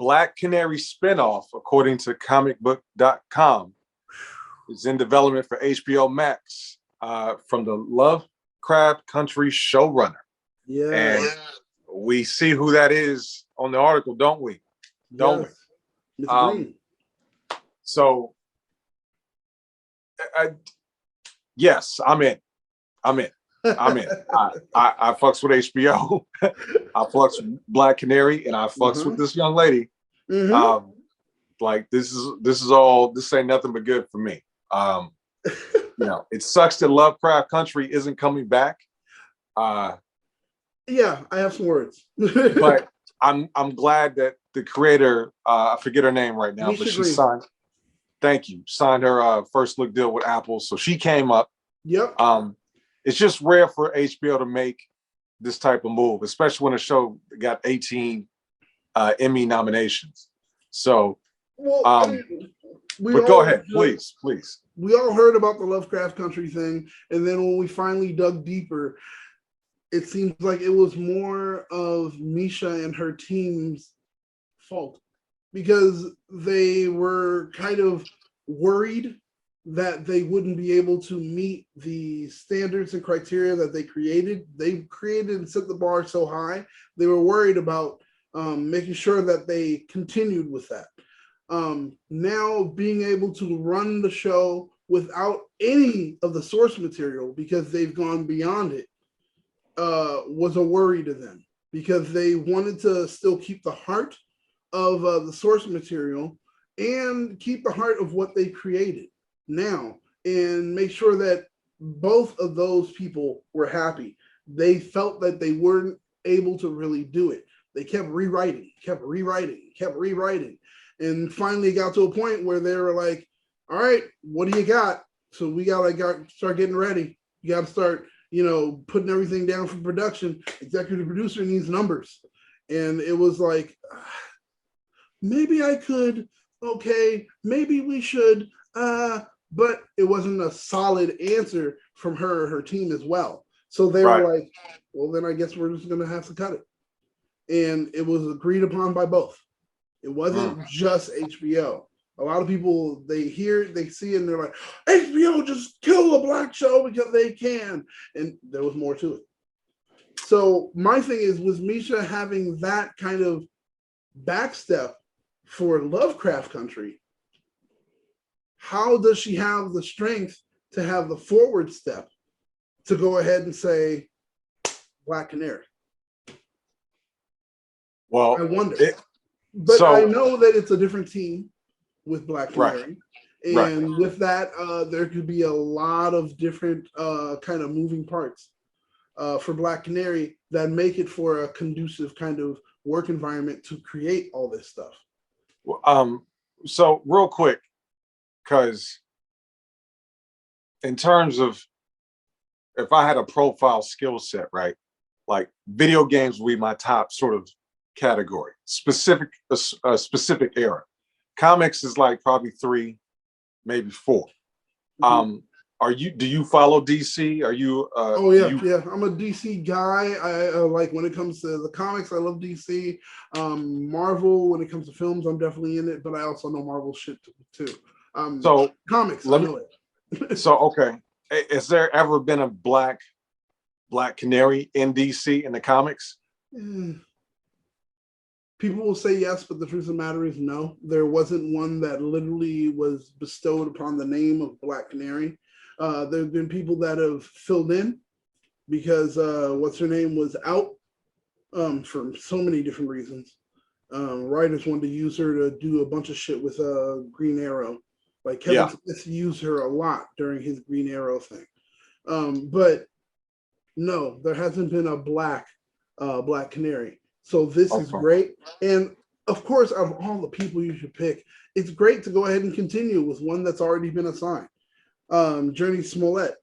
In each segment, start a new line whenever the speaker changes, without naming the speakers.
Black Canary spinoff, according to comicbook.com, is in development for HBO Max from the Lovecraft Country showrunner.
Yeah.
And we see who that is on the article, don't we? Don't we?
Mr. Green.
So, yes, I'm in. I fucks with HBO. I fucks with Black Canary, and I fucks with this young lady. Like this ain't nothing but good for me. It sucks that Lovecraft Country isn't coming back.
Yeah, I have some words.
But I'm glad that the creator, I forget her name right now, but she signed. Thank you. Signed her first look deal with Apple, so she came up.
Yep.
It's just rare for HBO to make this type of move, especially when a show got 18 Emmy nominations. So, but go ahead, please.
We all heard about the Lovecraft Country thing, and then when we finally dug deeper, it seems like it was more of Misha and her team's fault, because they were kind of worried that they wouldn't be able to meet the standards and criteria that they created. They created and set the bar so high. They were worried about making sure that they continued with that. Now being able to run the show without any of the source material, because they've gone beyond it, was a worry to them, because they wanted to still keep the heart of the source material and keep the heart of what they created now, and make sure that both of those people were happy. They felt that they weren't able to really do it. They kept rewriting, and finally got to a point where they were like, all right, what do you got? So we gotta start getting ready. You gotta start, putting everything down for production. Executive producer needs numbers. And it was like, maybe I could, okay, maybe we should, but it wasn't a solid answer from her or her team as well. So they were like, well, then I guess we're just gonna have to cut it. And it was agreed upon by both. It wasn't just HBO. A lot of people, they see it, and they're like, HBO just kill a Black show because they can. And there was more to it. So my thing is, with Misha having that kind of backstep for Lovecraft Country, how does she have the strength to have the forward step to go ahead and say Black Canary?
Well,
I wonder. But I know that it's a different team with Black Canary. And with that, there could be a lot of different kind of moving parts for Black Canary that make it for a conducive kind of work environment to create all this stuff.
So real quick, because in terms of, if I had a profile skill set, right, like video games would be my top sort of category, a specific era. Comics is like probably 3, maybe 4. Do you follow DC? Are you
yeah, I'm a DC guy. I like, when it comes to the comics, I love DC. Marvel, when it comes to films, I'm definitely in it, but I also know Marvel shit too. So comics, I know it.
So okay, has there ever been a Black Canary in DC in the comics?
People will say yes, but the truth of the matter is no. There wasn't one that literally was bestowed upon the name of Black Canary. There have been people that have filled in because what's her name was out for so many different reasons. Writers wanted to use her to do a bunch of shit with Green Arrow. Like Kevin Smith used her a lot during his Green Arrow thing. But no, there hasn't been a Black Canary. So this is great. And of course, of all the people you should pick, it's great to go ahead and continue with one that's already been assigned. Jurnee Smollet,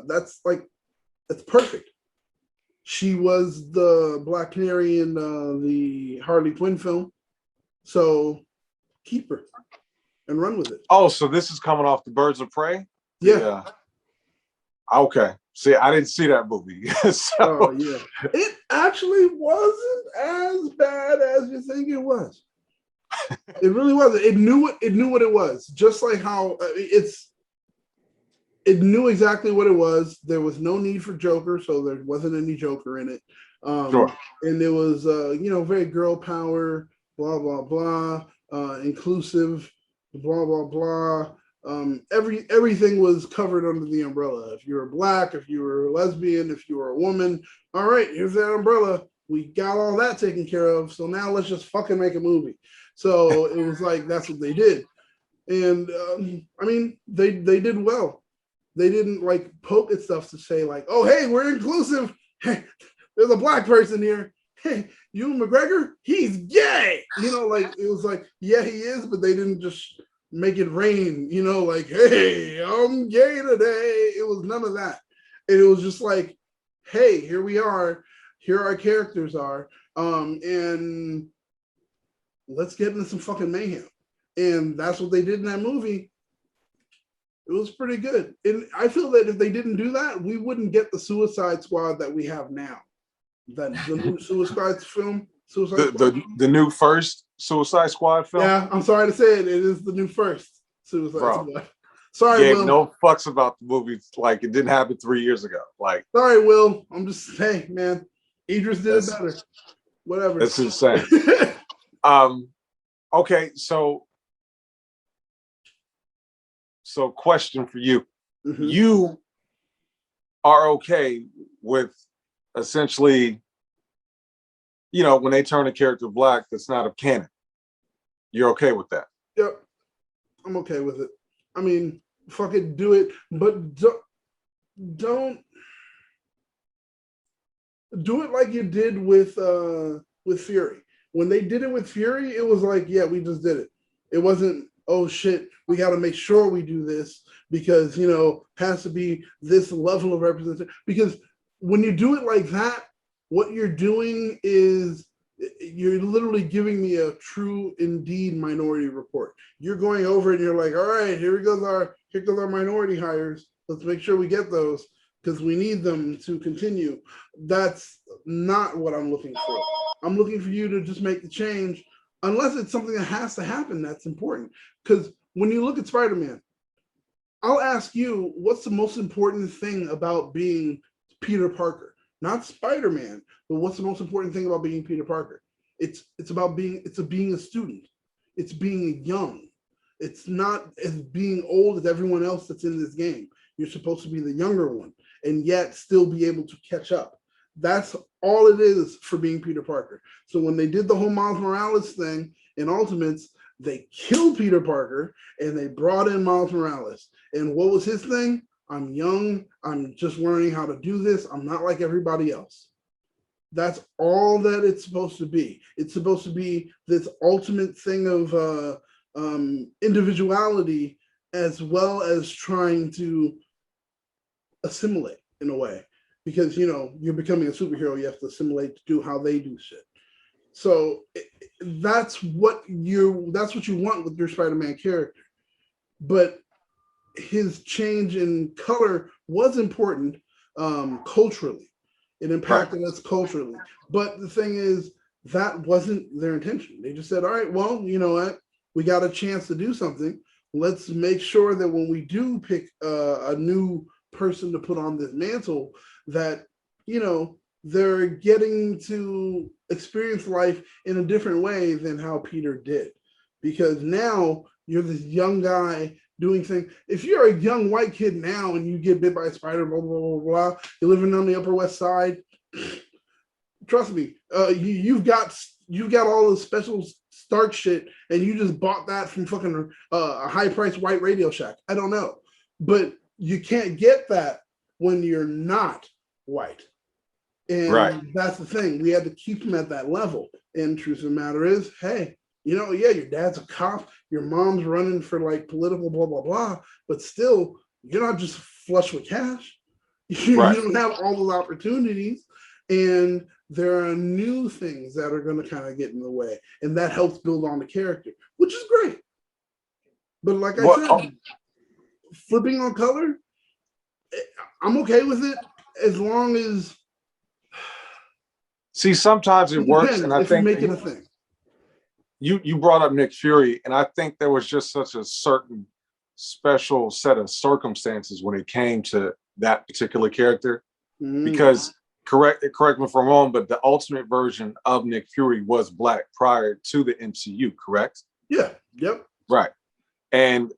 that's perfect. She was the Black Canary in the Harley Quinn film. So keep her and run with it.
Oh, so this is coming off the Birds of Prey?
Yeah.
Okay. See, I didn't see that movie.
Oh, yeah. It actually wasn't as bad as you think it was. It really wasn't. It knew what it was. Just like how it knew exactly what it was. There was no need for Joker, so there wasn't any Joker in it.
Sure.
And it was very girl power, blah blah blah, inclusive, blah blah blah. Everything was covered under the umbrella. If you were black, if you were a lesbian, if you were a woman, all right, here's that umbrella. We got all that taken care of. So now let's just fucking make a movie. So it was like that's what they did, and I mean they did well. They didn't like poke at stuff to say like, oh hey, we're inclusive. Hey, there's a black person here. Hey, Ewan McGregor, he's gay. Like it was like, yeah, he is, but they didn't just make it rain, like, hey, I'm gay today. It was none of that. And it was just like, hey, here we are. Here our characters are. And let's get into some fucking mayhem. And that's what they did in that movie. It was pretty good. And I feel that if they didn't do that, we wouldn't get the Suicide Squad that we have now. The new Suicide film.
The new first Suicide Squad film?
Yeah, I'm sorry to say it. It is the new first Suicide Squad. Sorry,
gave
Will.
no fucks about the movie. Like it didn't happen 3 years ago. Like,
sorry, Will. I'm just hey, man. Idris did it better. Whatever.
That's insane. Okay, so question for you. Mm-hmm. You are okay with essentially, when they turn a character black that's not a canon. You're okay with that?
Yep. I'm okay with it. I mean, fucking do it, but don't do it like you did with Fury. When they did it with Fury, it was like, yeah, we just did it. It wasn't, oh shit, we got to make sure we do this because, has to be this level of representation. Because when you do it like that, what you're doing is you're literally giving me a true, indeed Minority Report. You're going over and you're like, all right, here goes our minority hires. Let's make sure we get those because we need them to continue. That's not what I'm looking for. I'm looking for you to just make the change, unless it's something that has to happen that's important. Because when you look at Spider-Man, I'll ask you, what's the most important thing about being Peter Parker? Not Spider-Man, but what's the most important thing about being Peter Parker? It's being a student. It's being young. It's not as being old as everyone else that's in this game. You're supposed to be the younger one and yet still be able to catch up. That's all it is for being Peter Parker. So when they did the whole Miles Morales thing in Ultimates, they killed Peter Parker and they brought in Miles Morales. And what was his thing? I'm young. I'm just learning how to do this. I'm not like everybody else. That's all that it's supposed to be. It's supposed to be this ultimate thing of individuality as well as trying to assimilate in a way. Because, you're becoming a superhero, you have to assimilate to do how they do shit. So that's what you want with your Spider-Man character. But his change in color was important culturally. It impacted us culturally. But the thing is, that wasn't their intention. They just said, all right, well, you know what? We got a chance to do something. Let's make sure that when we do pick a new person to put on this mantle, that, they're getting to experience life in a different way than how Peter did. Because now you're this young guy doing things. If you're a young white kid now and you get bit by a spider, blah, blah, blah, blah, you're living on the Upper West Side, trust me, you've got all the special Stark shit and you just bought that from fucking a high-priced white Radio Shack. I don't know. But you can't get that when you're not white. And that's the thing. We had to keep him at that level. And truth of the matter is, hey, yeah, your dad's a cop, your mom's running for like political blah, blah, blah, but still, you're not just flush with cash. You don't have all those opportunities. And there are new things that are going to kind of get in the way. And that helps build on the character, which is great. But like I said, flipping on color, I'm okay with it as long as.
See, sometimes it works, and I think
make it a thing.
you brought up Nick Fury, and I think there was just such a certain special set of circumstances when it came to that particular character. Because correct me if I'm wrong, but the ultimate version of Nick Fury was black prior to the MCU, correct?
Yeah. Yep.
Right. And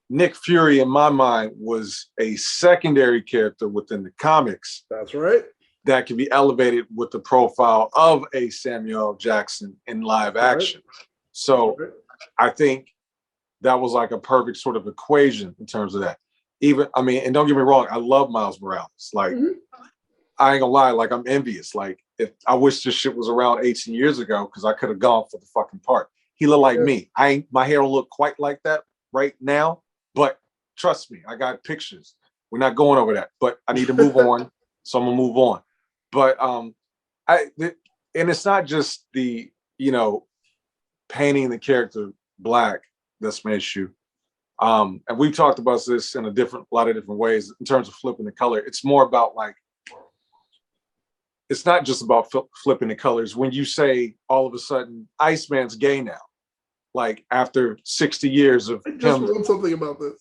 Nick Fury, in my mind, was a secondary character within the comics.
That's right.
That can be elevated with the profile of a Samuel L. Jackson in live action. Right. So I think that was like a perfect sort of equation in terms of that. Even, I mean, and don't get me wrong, I love Miles Morales. Like, I ain't gonna lie, like I'm envious. Like, if I wish this shit was around 18 years ago, because I could have gone for the fucking part. He looked like me. My hair will look quite like that right now, but trust me, I got pictures. We're not going over that, but I need to move on, so I'm gonna move on. But and it's not just the, you know, painting the character black that's my issue. And we've talked about this in a lot of different ways in terms of flipping the color. It's more about like, it's not just about flipping the colors. When you say all of a sudden Iceman's gay now, like after 60 years of
I just wrote something about this.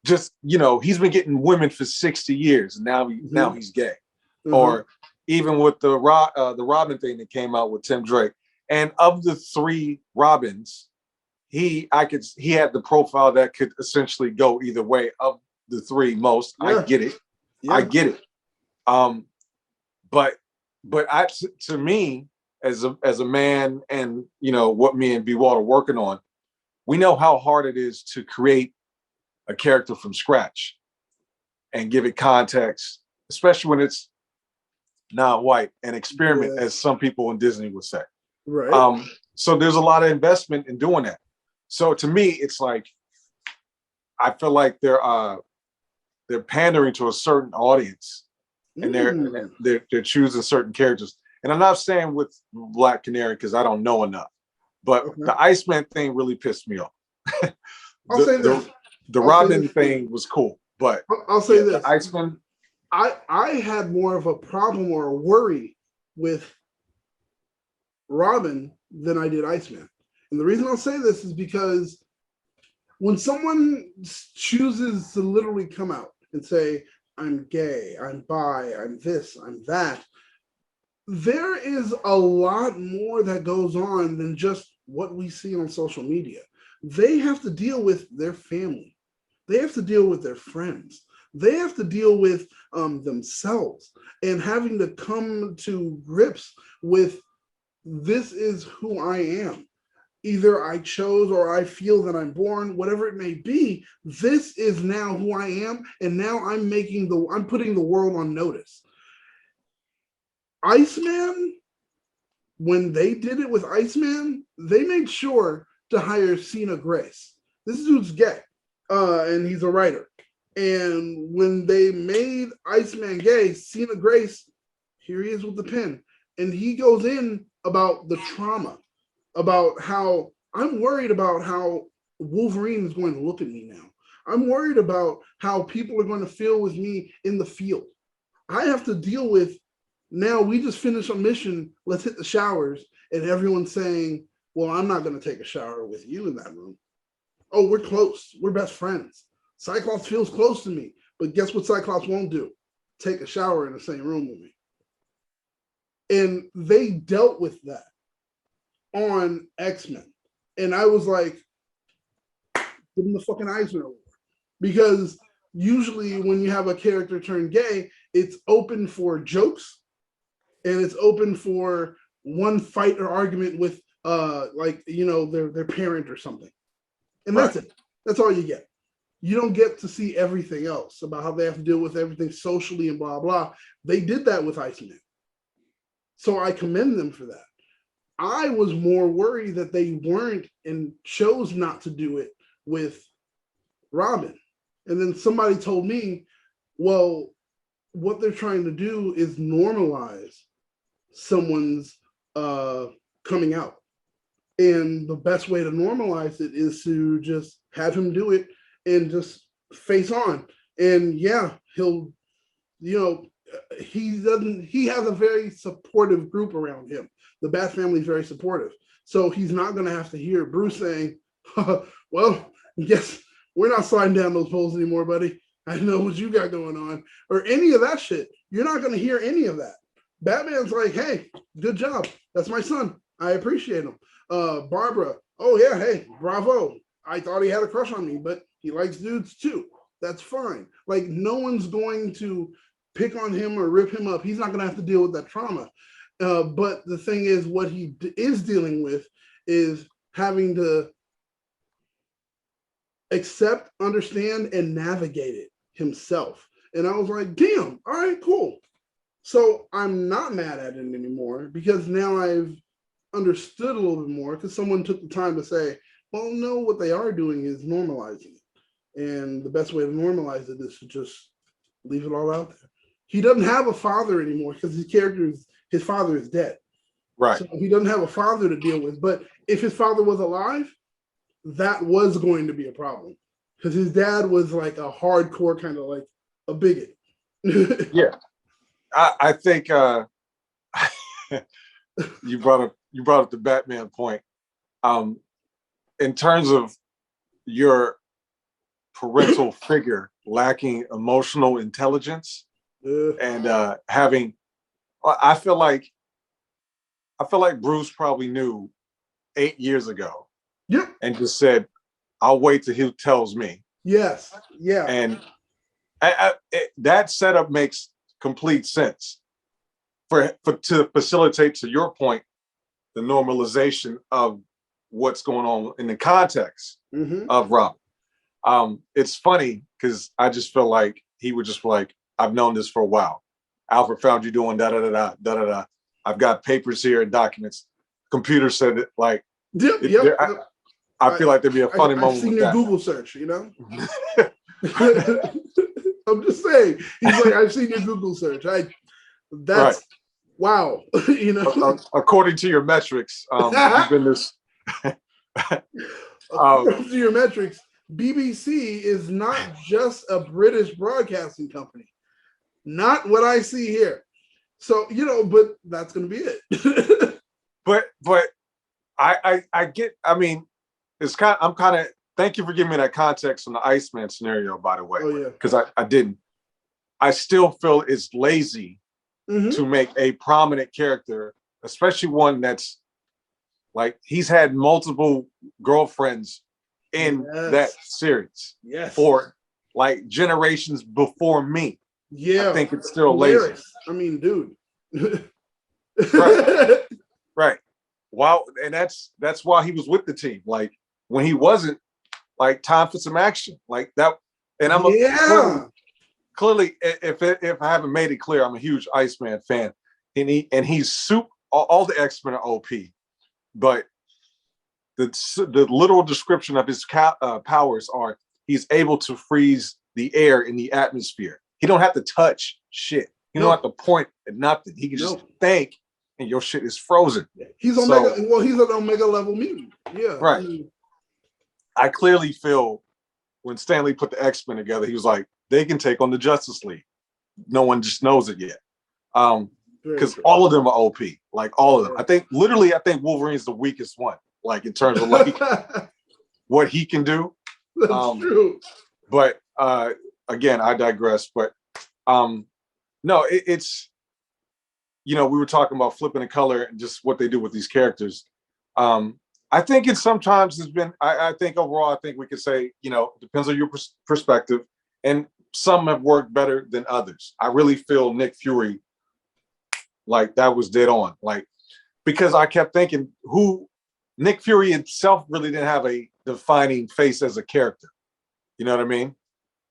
Just, you know, he's been getting women for 60 years and now he's gay. Or even with the Robin thing that came out with Tim Drake. And of the 3 Robins, he had the profile that could essentially go either way of the 3 most. I get it. I get it. But to me, as a man, and you know what me and B Walt are working on, we know how hard it is to create a character from scratch and give it context, especially when it's non-white, and experiment, as some people in Disney would say.
Right.
So there's a lot of investment in doing that. So to me, it's like, I feel like they're pandering to a certain audience, and they're choosing certain characters. And I'm not saying with Black Canary because I don't know enough, but the Iceman thing really pissed me off.
I'll say this.
The Robin thing was cool, but
I'll say this.
The Iceman.
I had more of a problem or a worry with Robin than I did Iceman. And the reason I'll say this is because when someone chooses to literally come out and say, I'm gay, I'm bi, I'm this, I'm that, there is a lot more that goes on than just what we see on social media. They have to deal with their family. They have to deal with their friends. They have to deal with themselves, and having to come to grips with, this is who I am. Either I chose or I feel that I'm born, whatever it may be, this is now who I am, and now I'm putting the world on notice. Iceman, when they did it with Iceman, they made sure to hire Cena Grace. This dude's gay, and he's a writer. And when they made Iceman gay, Cena Grace, here he is with the pen, and he goes in about the trauma, about how I'm worried about how Wolverine is going to look at me now. I'm worried about how people are going to feel with me in the field. I have to deal with, now we just finished a mission, let's hit the showers, and everyone's saying, well, I'm not going to take a shower with you in that room. Oh, we're close. We're best friends. Cyclops feels close to me, but guess what Cyclops won't do? Take a shower in the same room with me. And they dealt with that on X-Men. And I was like, give him the fucking Eisner Award. Because usually when you have a character turn gay, it's open for jokes, and it's open for one fight or argument with like, you know, their parent or something. And that's it. That's all you get. You don't get to see everything else about how they have to deal with everything socially and blah, blah. They did that with Iceman. So I commend them for that. I was more worried that they weren't and chose not to do it with Robin. And then somebody told me, well, what they're trying to do is normalize someone's coming out. And the best way to normalize it is to just have him do it and just face on. And yeah, he'll, you know, he has a very supportive group around him. The Bat family is very supportive. So he's not going to have to hear Bruce saying, well, guess we're not sliding down those poles anymore, buddy. I know what you got going on, or any of that shit. You're not going to hear any of that. Batman's like, hey, good job. That's my son. I appreciate him. Barbara, oh yeah, hey, bravo. I thought he had a crush on me, but he likes dudes too. That's fine. Like, no one's going to pick on him or rip him up. He's not going to have to deal with that trauma. But the thing is, what he is dealing with is having to accept, understand, and navigate it himself. And I was like, damn, all right, cool. So I'm not mad at it anymore because now I've understood a little bit more because someone took the time to say, well, no, what they are doing is normalizing it. And the best way to normalize it is to just leave it all out there. He doesn't have a father anymore because his father is dead.
Right.
So he doesn't have a father to deal with. But if his father was alive, that was going to be a problem because his dad was like a hardcore kind of like a bigot.
Yeah. I think you brought up the Batman point. In terms of your parental figure lacking emotional intelligence and having, I feel like Bruce probably knew 8 years ago.
Yep.
And just said, I'll wait till he tells me.
Yes. Yeah.
And that setup makes complete sense for to facilitate, to your point, the normalization of what's going on in the context of Robin. It's funny because I just feel like he would just be like, I've known this for a while. Alfred found you doing da da da da da da da. I've got papers here and documents. Computer said it. Like, I feel like there'd be a funny moment.
I've seen your Google search, you know. I'm just saying. He's like, I've seen your Google search. That's right. Wow. You know,
according to your metrics, you've been this.
According to your metrics, BBC is not just a British broadcasting company. Not what I see here. So, you know, but that's going to be it.
but I get. I mean, I'm kind of. Thank you for giving me that context on the Iceman scenario, by the way.
Oh, yeah.
Because I didn't. I still feel it's lazy to make a prominent character, especially one that's like, he's had multiple girlfriends in that series.
Yes.
For like generations before me.
Yeah.
I think it's still lazy.
I mean, dude.
Right. Right. Wow. And that's why he was with the team. Like, when he wasn't, like, time for some action. Like that. And I'm clearly, if I haven't made it clear, I'm a huge Iceman fan. And he's all the X-Men are OP. But the literal description of his powers are, he's able to freeze the air in the atmosphere. He don't have to touch shit. He don't have to point at nothing. He can just think, and your shit is frozen.
He's Omega. Well, he's an Omega level mutant. Yeah.
Right. I clearly feel when Stan Lee put the X-Men together, he was like, they can take on the Justice League. No one just knows it yet. Because all of them are OP. Like, all of them. I think Wolverine's the weakest one. Like, in terms of like what he can do.
That's true.
But again, I digress. But no, it's, you know, we were talking about flipping the color and just what they do with these characters. I think it sometimes has been, I think overall, I think we could say, you know, it depends on your perspective. And some have worked better than others. I really feel Nick Fury, like, that was dead on. Like, because I kept thinking, Nick Fury himself really didn't have a defining face as a character. You know what I mean?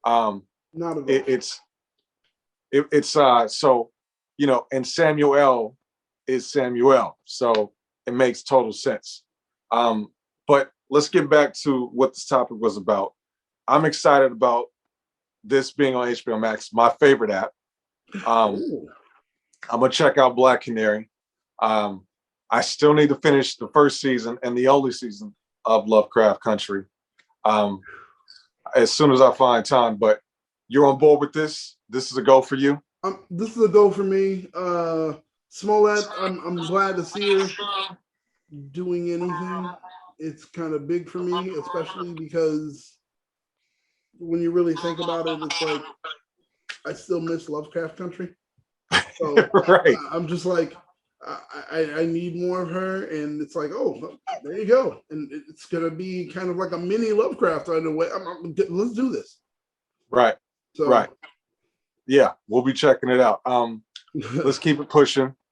Not at all.
It's so, you know, and Samuel is Samuel. So it makes total sense. But let's get back to what this topic was about. I'm excited about this being on HBO Max, my favorite app. I'm gonna check out Black Canary. I still need to finish the first season and the only season of Lovecraft Country as soon as I find time. But you're on board with this? This is a go for you?
This is a go for me. Smollet, I'm glad to see her. doing anything. It's kind of big for me, especially because when you really think about it, it's like I still miss Lovecraft Country. So
Right.
I'm just like, I need more of her, and it's like, oh, there you go, and it's gonna be kind of like a mini Lovecraft in a way. Let's do this.
Right.
So
Right. Yeah, we'll be checking it out. Let's keep it pushing.